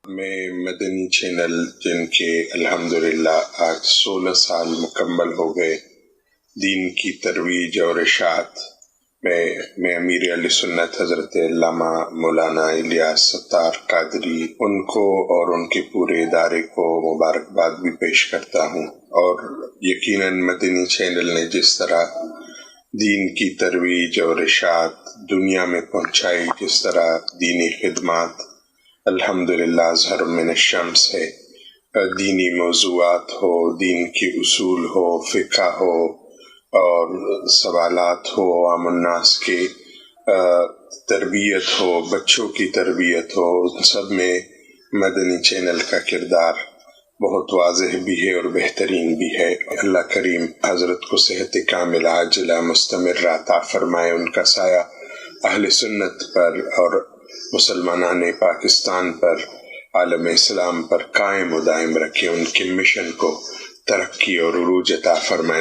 میں مدنی چینل جن کے الحمدللہ آج 16 سال مکمل ہو گئے دین کی ترویج اور اشاعت میں امیر اہل سنت حضرت علامہ مولانا الیاس ستار قادری ان کو اور ان کے پورے ادارے کو مبارکباد بھی پیش کرتا ہوں، اور یقیناً مدنی چینل نے جس طرح دین کی ترویج اور اشاعت دنیا میں پہنچائی، جس طرح دینی خدمات الحمدللہ اظہر من الشمس ہے، دینی موضوعات ہو، دین کے اصول ہو، فقہ ہو اور سوالات ہو، عام الناس کے تربیت ہو، بچوں کی تربیت ہو، ان سب میں مدنی چینل کا کردار بہت واضح بھی ہے اور بہترین بھی ہے۔ اللہ کریم حضرت کو صحت کاملہ عاجلہ مستمرہ عطا فرمائے، ان کا سایہ اہل سنت پر اور مسلمانان پاکستان پر، عالم اسلام پر قائم و دائم رکھے، ان کے مشن کو ترقی اور عروج عطا فرمائے۔